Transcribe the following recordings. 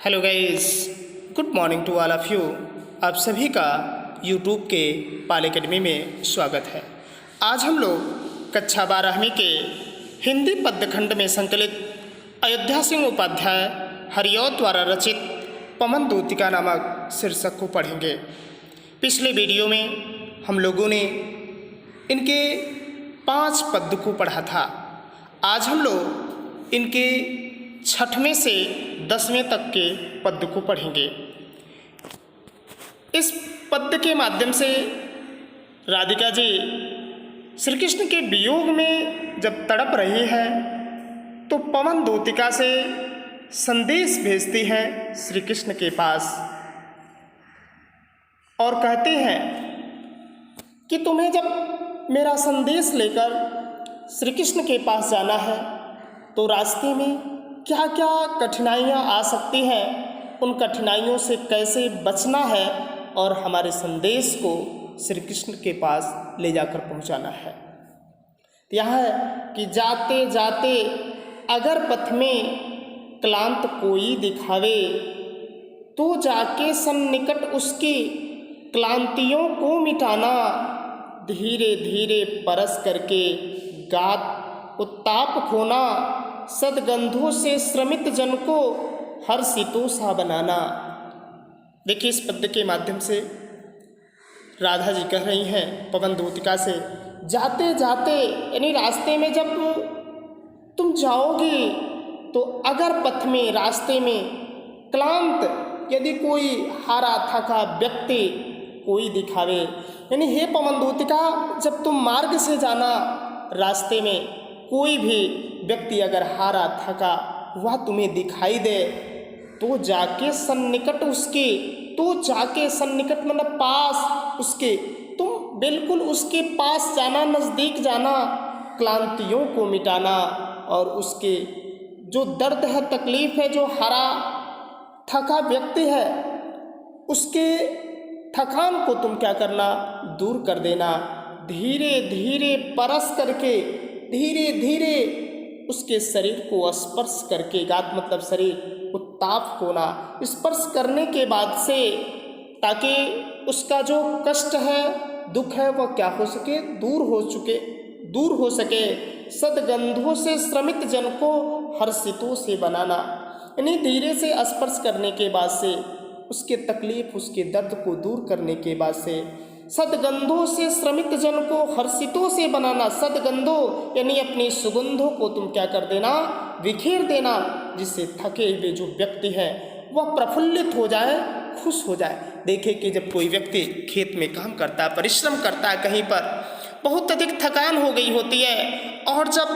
Hello guys, good morning to all of you. आप सभी का यूट्यूब के पाल एकेडमी में स्वागत है। आज हम लोग कक्षा 12वीं के हिंदी पद्यखंड में संकलित अयोध्या सिंह उपाध्याय हरिऔध द्वारा रचित पवन दूतिका नामक शीर्षक को पढ़ेंगे। पिछले वीडियो में हम लोगों ने इनके 5 पद्य को पढ़ा था। आज हम लोग इनके 6वें से 10वें तक के पद्य को पढ़ेंगे। इस पद्य के माध्यम से राधिका जी श्री कृष्ण के वियोग में जब तड़प रही है तो पवन दूतिका से संदेश भेजती हैं श्री कृष्ण के पास और कहते हैं कि तुम्हें जब मेरा संदेश लेकर श्री कृष्ण के पास जाना है तो रास्ते में क्या क्या कठिनाइयाँ आ सकती हैं, उन कठिनाइयों से कैसे बचना है और हमारे संदेश को श्री कृष्ण के पास ले जाकर पहुंचाना है। यह है कि जाते जाते अगर पथ में क्लांत कोई दिखावे तो जाके सन्निकट उसकी क्लांतियों को मिटाना, धीरे धीरे परस करके गात उत्ताप खोना, सदगंधों से श्रमित जन को हर्षितोषा बनाना। देखिए, इस पद्य के माध्यम से राधा जी कह रही हैं पवन दूतिका से, जाते जाते यानी रास्ते में जब तुम जाओगी तो अगर पथ में रास्ते में क्लांत यदि कोई हारा थका व्यक्ति कोई दिखावे, यानी हे पवन दूतिका जब तुम मार्ग से जाना रास्ते में कोई भी व्यक्ति अगर हारा थका वह तुम्हें दिखाई दे तो जाके सन्निकट उसके, तो जाके सन्निकट मतलब पास उसके, तुम बिल्कुल उसके पास जाना, नज़दीक जाना, क्लांतियों को मिटाना और उसके जो दर्द है, तकलीफ़ है, जो हारा थका व्यक्ति है उसके थकान को तुम क्या करना, दूर कर देना। धीरे धीरे परस करके, धीरे धीरे उसके शरीर को स्पर्श करके, गात मतलब शरीर, उत्ताप होना, स्पर्श करने के बाद से ताकि उसका जो कष्ट है, दुख है, वह क्या हो सके, दूर हो सके। सदगंधों से श्रमित जन को हर्षितों से बनाना, यानी धीरे से स्पर्श करने के बाद से उसके तकलीफ, उसके दर्द को दूर करने के बाद से सदगंधों से श्रमित जन को हर्षितों से बनाना। सदगंधों यानी अपनी सुगंधों को तुम क्या कर देना, बिखेर देना, जिससे थके हुए जो व्यक्ति हैं वह प्रफुल्लित हो जाए, खुश हो जाए। देखिए कि जब कोई व्यक्ति खेत में काम करता है, परिश्रम करता है, कहीं पर बहुत अधिक थकान हो गई होती है और जब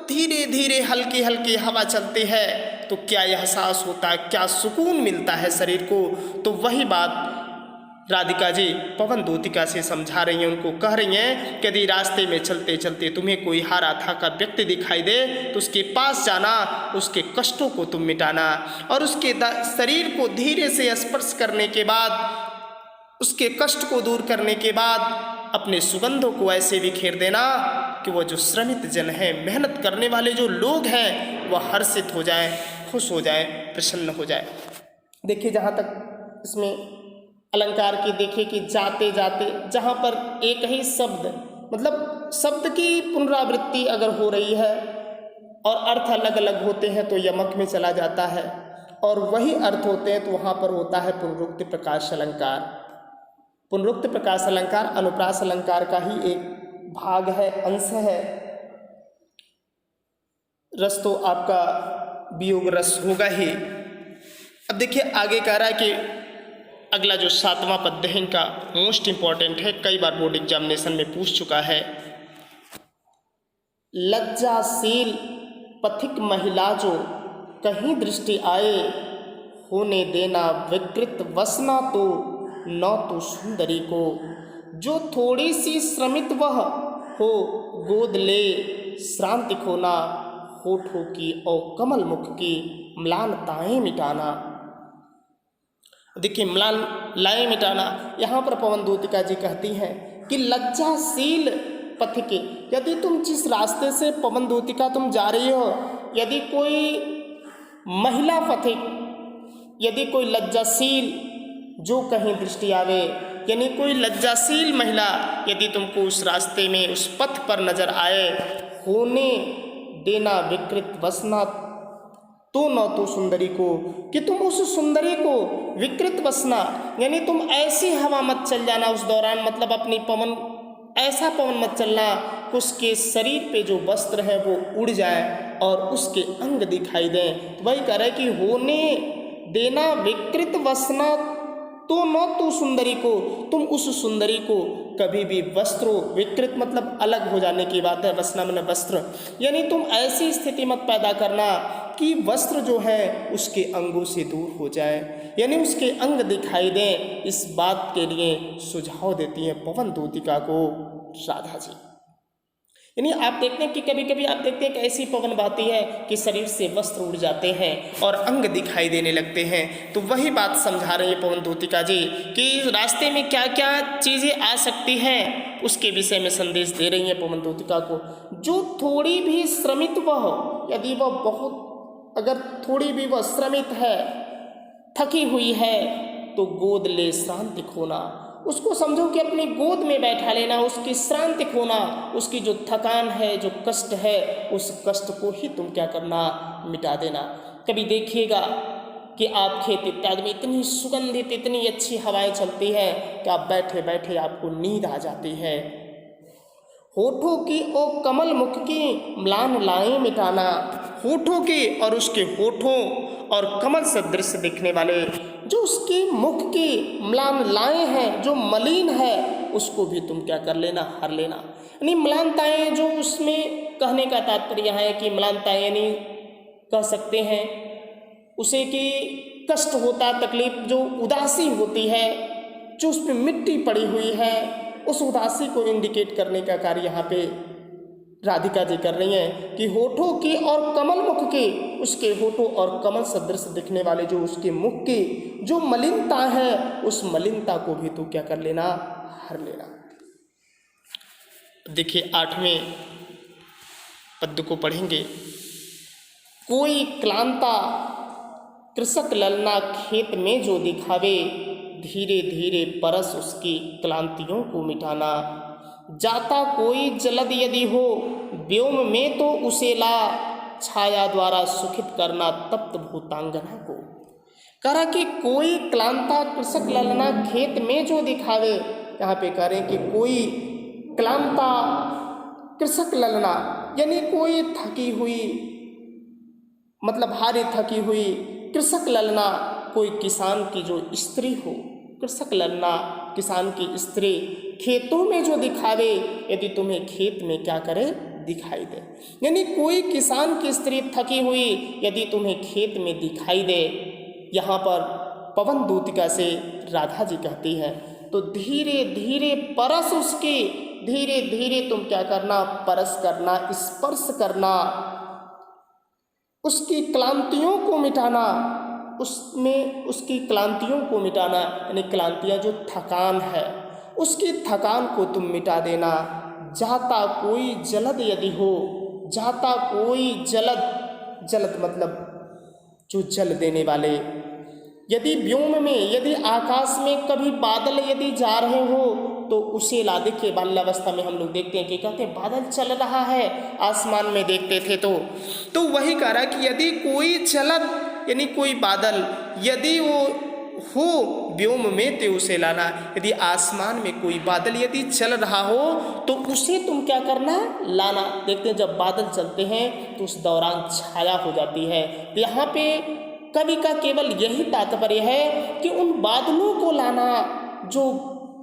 धीरे धीरे हल्की हल्की हवा चलती है तो क्या एहसास होता है, क्या सुकून मिलता है शरीर को। तो वही बात राधिका जी पवन दूतिका से समझा रही हैं, उनको कह रही हैं कि यदि रास्ते में चलते चलते तुम्हें कोई हारा थका व्यक्ति दिखाई दे तो उसके पास जाना, उसके कष्टों को तुम मिटाना और उसके शरीर को धीरे से स्पर्श करने के बाद, उसके कष्ट को दूर करने के बाद अपने सुगंधों को ऐसे बिखेर देना कि वह जो श्रमित जन हैं, मेहनत करने वाले जो लोग हैं, वह हर्षित हो जाएं, खुश हो जाएं, प्रसन्न हो जाएं। देखिए, जहाँ तक इसमें अलंकार की देखिए कि जाते जाते, जहाँ पर एक ही शब्द मतलब शब्द की पुनरावृत्ति अगर हो रही है और अर्थ अलग अलग होते हैं तो यमक में चला जाता है और वही अर्थ होते हैं तो वहाँ पर होता है पुनरुक्त प्रकाश अलंकार। पुनरुक्त प्रकाश अलंकार अनुप्रास अलंकार का ही एक भाग है, अंश है। रस तो आपका वियोग रस होगा ही। अब देखिए आगे कह रहा है कि अगला जो 7वां पद्य है इनका मोस्ट इम्पॉर्टेंट है, कई बार बोर्ड एग्जामिनेशन में पूछ चुका है। लज्जाशील पथिक महिला जो कहीं दृष्टि आए, होने देना विकृत वसना तो न तो सुंदरी को, जो थोड़ी सी श्रमित वह हो गोद ले, श्रांति खोना होठों की और कमल मुख की म्लानताएं मिटाना। देखिए, म्लानताएं मिटाना, यहाँ पर पवन दूतिका जी कहती हैं कि लज्जाशील पथ के, यदि तुम जिस रास्ते से पवन दूतिका तुम जा रही हो, यदि कोई महिला पथिक यदि कोई लज्जाशील जो कहीं दृष्टि आवे, यानी कोई लज्जाशील महिला यदि तुमको उस रास्ते में उस पथ पर नजर आए, होने देना विकृत वसना तो न तो सुंदरी को, कि तुम उस सुंदरी को विकृत वसना, यानी तुम ऐसी हवा मत चल जाना उस दौरान, मतलब अपनी पवन ऐसा पवन मत चलना कि उसके शरीर पे जो वस्त्र है वो उड़ जाए और उसके अंग दिखाई दें। तो वही कह रहा है कि होने देना विकृत वसना तो न तो सुंदरी को, तुम उस सुंदरी को कभी भी वस्त्रों, विकृत मतलब अलग हो जाने की बात है, वसना मतलब वस्त्र, यानी तुम ऐसी स्थिति मत पैदा करना कि वस्त्र जो है उसके अंगों से दूर हो जाए, यानी उसके अंग दिखाई दें। इस बात के लिए सुझाव देती हैं पवन दूतिका को राधा जी। यानी आप देखते हैं कि कभी कभी आप देखते हैं कि ऐसी पवन बहती है कि शरीर से वस्त्र उड़ जाते हैं और अंग दिखाई देने लगते हैं। तो वही बात समझा रही है पवन दूतिका जी कि रास्ते में क्या क्या चीज़ें आ सकती हैं, उसके विषय में संदेश दे रही हैं पवन दूतिका को। जो थोड़ी भी श्रमित वह हो, यदि वह बहुत अगर थोड़ी भी वह श्रमित है, थकी हुई है, तो गोद ले शांति खोना, उसको समझो कि अपनी गोद में बैठा लेना, उसकी श्रांति खोना, उसकी जो थकान है, जो कष्ट है, उस कष्ट को ही तुम क्या करना, मिटा देना। कभी देखिएगा कि आप खेत इत्यादि में इतनी सुगंधित, इतनी अच्छी हवाएं चलती है कि आप बैठे बैठे आपको नींद आ जाती है। होठों की ओ कमल मुख की म्लान लाएं मिटाना, होठों की और उसके होठों और कमल सदृश दिखने वाले जो उसके मुख की म्लान लाएं हैं, जो मलिन है, उसको भी तुम क्या कर लेना, हर लेना। यानी म्लानताएं, जो उसमें कहने का तात्पर्य है कि म्लानताएं यानी कह सकते हैं उसे कि कष्ट होता, तकलीफ, जो उदासी होती है, जो उस पर मिट्टी पड़ी हुई है, उस उदासी को इंडिकेट करने का कार्य यहाँ पे राधिका जी कर रही हैं कि होठों की और कमल मुख की, उसके होठों और कमल सदृश दिखने वाले जो उसके मुख की जो मलिनता है, उस मलिनता को भी तो क्या कर लेना, हर लेना। देखिए 8वें पद को पढ़ेंगे। कोई क्लांता कृषक ललना खेत में जो दिखावे, धीरे धीरे परस उसकी क्लांतियों को मिटाना। जाता कोई जलद यदि हो व्योम में तो उसे ला, छाया द्वारा सुखित करना तप्त भूतांगना को। करा कि कोई क्लांता कृषक ललना खेत में जो दिखावे, यहाँ पे कह रहे हैं कि कोई क्लांता कृषक ललना, यानी कोई थकी हुई, मतलब हारी थकी हुई कृषक ललना, कोई किसान की जो स्त्री हो, कृषक ललना किसान की स्त्री खेतों में जो दिखावे, यदि तुम्हें खेत में क्या करे, दिखाई दे। यानी कोई किसान की स्त्री थकी हुई यदि तुम्हें खेत में दिखाई दे, यहाँ पर पवन दूतिका से राधा जी कहती है, तो धीरे धीरे परस उसकी, धीरे धीरे तुम क्या करना, परस करना, स्पर्श करना, उसकी क्लांतियों को मिटाना, उसमें उसकी क्लांतियों को मिटाना, यानी क्लांतियाँ जो थकान है, उसकी थकान को तुम मिटा देना। जाता कोई जलद यदि हो, जाता कोई जलद, जलद मतलब जो जल देने वाले, यदि व्योम में, यदि आकाश में कभी बादल यदि जा रहे हो तो उसे ला। देखिए बाल्यावस्था में हम लोग देखते हैं कि कहते हैं बादल चल रहा है, आसमान में देखते थे तो वही कह रहा कि यदि कोई जलद, यानी कोई बादल यदि वो हो व्योम में तो उसे लाना। यदि आसमान में कोई बादल यदि चल रहा हो तो उसे तुम क्या करना, लाना। देखते हैं जब बादल चलते हैं तो उस दौरान छाया हो जाती है। तो यहाँ पे कवि का केवल यही तात्पर्य है कि उन बादलों को लाना जो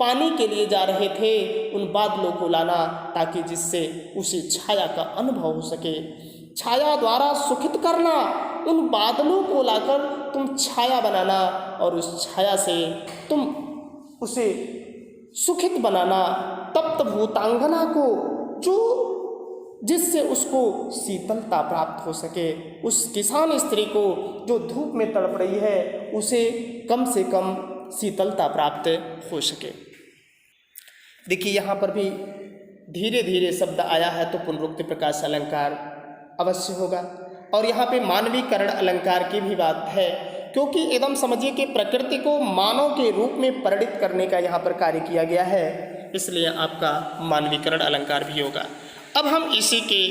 पानी के लिए जा रहे थे, उन बादलों को लाना, ताकि जिससे उसे छाया का अनुभव हो सके। छाया द्वारा सुखित करना, उन बादलों को लाकर तुम छाया बनाना और उस छाया से तुम उसे सुखित बनाना। तप्त भूतांगना को, जो जिससे उसको शीतलता प्राप्त हो सके, उस किसान स्त्री को जो धूप में तड़प रही है उसे कम से कम शीतलता प्राप्त हो सके। देखिए यहाँ पर भी धीरे धीरे शब्द आया है तो पुनरुक्ति प्रकाश अलंकार अवश्य होगा। और यहाँ पे मानवीकरण अलंकार की भी बात है क्योंकि एकदम समझिए कि प्रकृति को मानव के रूप में परिणित करने का यहाँ पर कार्य किया गया है, इसलिए आपका मानवीकरण अलंकार भी होगा। अब हम इसी के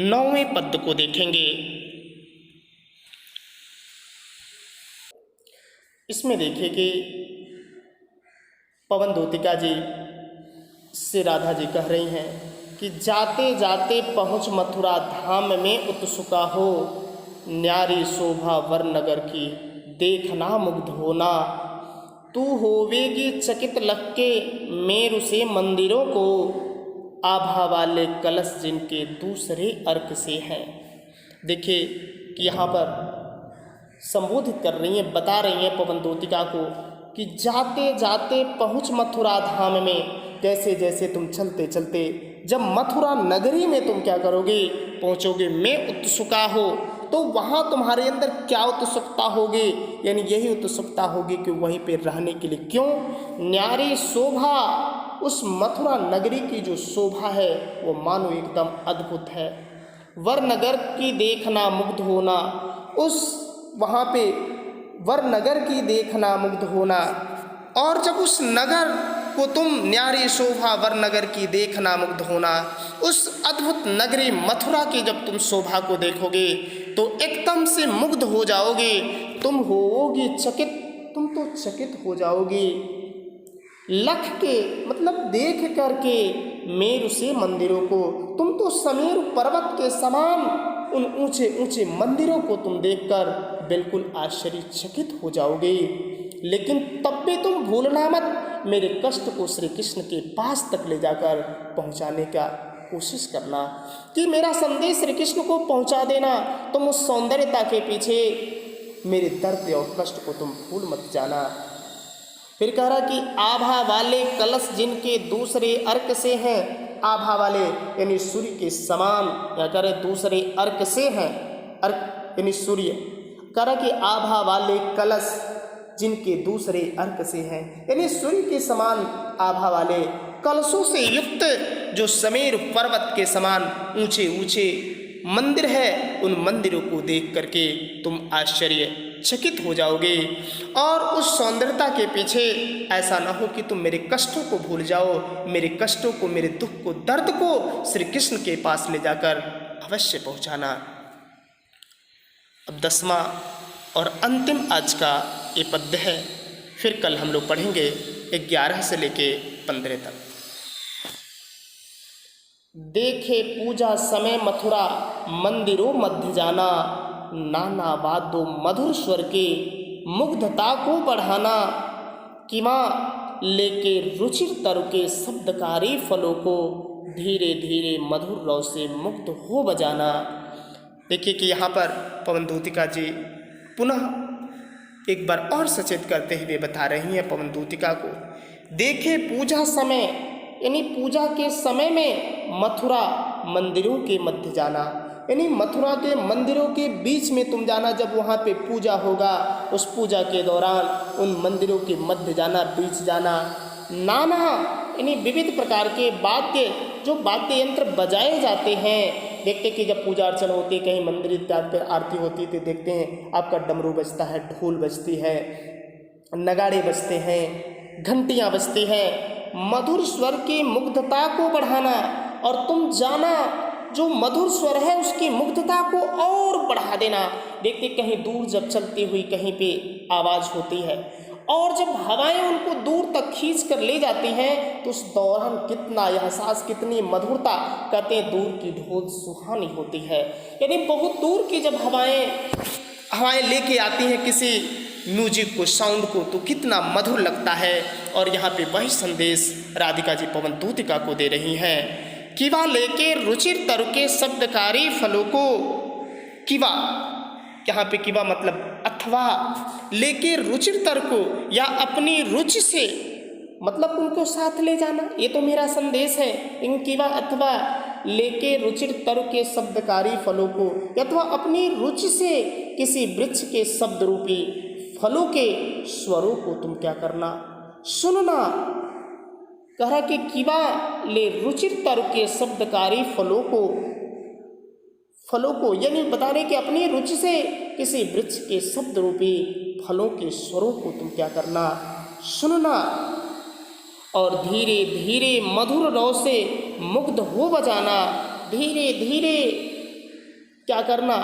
9वें पद को देखेंगे। इसमें देखिए कि पवन दूतिका जी से राधा जी कह रही हैं कि जाते जाते पहुँच मथुरा धाम में उत्सुका हो, न्यारी शोभा वर नगर की देखना मुग्ध होना, तू होवेगी चकित लग के मेरु से मंदिरों को, आभा वाले कलश जिनके दूसरे अर्क से हैं। देखिए कि यहाँ पर संबोधित कर रही हैं, बता रही हैं पवन दूतिका को कि जाते जाते पहुँच मथुरा धाम में। जैसे जैसे तुम चलते चलते जब मथुरा नगरी में तुम क्या करोगे, पहुँचोगे, में उत्सुका हो, तो वहाँ तुम्हारे अंदर क्या उत्सुकता होगी, यानी यही उत्सुकता होगी कि वहीं पे रहने के लिए। क्यों? न्यारी शोभा, उस मथुरा नगरी की जो शोभा है वो मानो एकदम अद्भुत है। वरनगर की देखना मुग्ध होना, उस वहाँ पे वरनगर की देखना मुग्ध होना। और जब उस नगर को तुम, न्यारी शोभा वरनगर की देखना मुग्ध होना, उस अद्भुत नगरी मथुरा की जब तुम शोभा को देखोगे तो एकदम से मुग्ध हो जाओगे, तुम होगी चकित, तुम तो चकित हो जाओगे। लख के मतलब देख करके मेरु से मंदिरों को, तुम तो समेरु पर्वत के समान उन ऊंचे ऊंचे मंदिरों को तुम देखकर बिल्कुल आश्चर्यचकित हो जाओगे। लेकिन तब भी तुम भूलना मत, मेरे कष्ट को श्री कृष्ण के पास तक ले जाकर पहुंचाने का कोशिश करना, कि मेरा संदेश श्री कृष्ण को पहुंचा देना। तुम उस सौंदर्यता के पीछे मेरे दर्द और कष्ट को तुम भूल मत जाना। फिर कह रहा कि आभा वाले कलश जिनके दूसरे अर्क से हैं, आभा वाले यानी सूर्य के समान, या कह रहे दूसरे अर्क से हैं, अर्क यानी सूर्य। कह रहा कि आभा वाले कलश जिनके दूसरे अर्क से हैं, यानी सूर्य के समान आभा वाले कलशों से युक्त जो समेर पर्वत के समान ऊंचे ऊंचे मंदिर है, उन मंदिरों को देख करके तुम आश्चर्यचकित हो जाओगे। और उस सौंदर्यता के पीछे ऐसा ना हो कि तुम मेरे कष्टों को भूल जाओ, मेरे कष्टों को, मेरे दुख को, दर्द को श्री कृष्ण के पास ले जाकर अवश्य पहुंचाना। अब 10वां और अंतिम आज का ये पद्य है, फिर कल हम लोग पढ़ेंगे 11 से लेके 15 तक। देखे पूजा समय मथुरा मंदिरों मध्य जाना, नाना वाद्यों मधुर स्वर के मुग्धता को बढ़ाना, किमा लेके रुचिर तरु के शब्दकारी फलों को धीरे धीरे मधुर रव से मुक्त हो बजाना। देखिए कि यहाँ पर पवन दूतिका जी पुनः एक बार और सचेत करते हुए बता रही हैं पवन दूतिका को, देखे पूजा समय यानी पूजा के समय में मथुरा मंदिरों के मध्य जाना, यानी मथुरा के मंदिरों के बीच में तुम जाना। जब वहाँ पे पूजा होगा, उस पूजा के दौरान उन मंदिरों के मध्य जाना, बीच जाना। नाना यानी विविध प्रकार के वाद्य, जो वाद्य यंत्र बजाए जाते हैं। देखते कि जब पूजा अर्चना होती है, कहीं मंदिर इत्यादि पर आरती होती है, तो देखते हैं आपका डमरू बजता है, ढोल बजती है, नगाड़े बजते हैं, घंटियाँ बजती हैं। मधुर स्वर की मुग्धता को बढ़ाना, और तुम जाना जो मधुर स्वर है उसकी मुग्धता को और बढ़ा देना। देखते कहीं दूर जब चलती हुई कहीं पे आवाज़ होती है, और जब हवाएं उनको दूर तक खींच कर ले जाती हैं, तो उस दौरान कितना एहसास, कितनी मधुरता, कहते हैं दूर की ढोल सुहानी होती है। यानी बहुत दूर की जब हवाएं लेके आती हैं किसी म्यूजिक को, साउंड को, तो कितना मधुर लगता है। और यहाँ पे वही संदेश राधिका जी पवन दूतिका को दे रही हैं। किवा लेके रुचिर तरु के शब्दकारी फलों को, किवा यहाँ पे किवा मतलब अथवा, लेके रुचिर तरु को या अपनी रुचि से, मतलब उनको साथ ले जाना, ये तो मेरा संदेश है। इन किवा अथवा लेके रुचिर तरु के शब्दकारी फलों को, अथवा अपनी रुचि से किसी वृक्ष के शब्द रूपी फलों के स्वरों को तुम क्या करना, सुनना। कह रहा कि किवा ले रुचिर तरु के शब्दकारी फलों को, फलों को, यानी बता रहे कि अपनी रुचि से किसी वृक्ष के शब्द रूपी फलों के स्वरों को तुम क्या करना, सुनना, और धीरे धीरे मधुर रव से मुग्ध हो बजाना। धीरे धीरे क्या करना,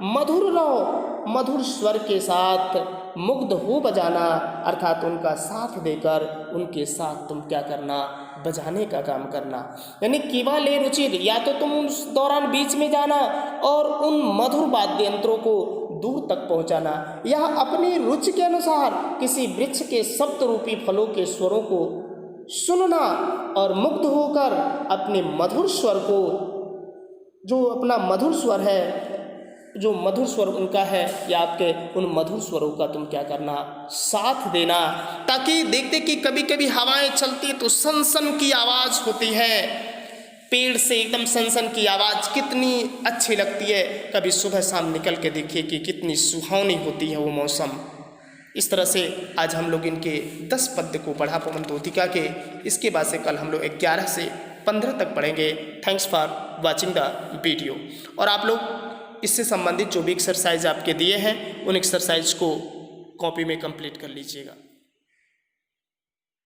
मधुर रव, मधुर स्वर के साथ मुग्ध हो बजाना, अर्थात उनका साथ देकर उनके साथ तुम क्या करना, बजाने का काम करना। यानी केवल रुचिर, या तो तुम उस दौरान बीच में जाना और उन मधुर वाद्य यंत्रों को दूर तक पहुंचाना, या अपनी रुचि के अनुसार किसी वृक्ष के शब्द रूपी फलों के स्वरों को सुनना और मुग्ध होकर अपने मधुर स्वर को, जो अपना मधुर स्वर है, जो मधुर स्वर उनका है, या आपके उन मधुर स्वरों का तुम क्या करना, साथ देना। ताकि देखते कि कभी कभी हवाएं चलती तो सनसन की आवाज़ होती है, पेड़ से एकदम सनसन की आवाज़ कितनी अच्छी लगती है। कभी सुबह शाम निकल के देखिए कि कितनी सुहावनी होती है वो मौसम। इस तरह से आज हम लोग इनके 10 पद्य को पढ़ा पवन तोतिका के। इसके बाद से कल हम लोग 11 से 15 तक पढ़ेंगे। Thanks for watching the video. और आप लोग इससे संबंधित जो भी एक्सरसाइज आपके दिए हैं उन एक्सरसाइज को कॉपी में कंप्लीट कर लीजिएगा।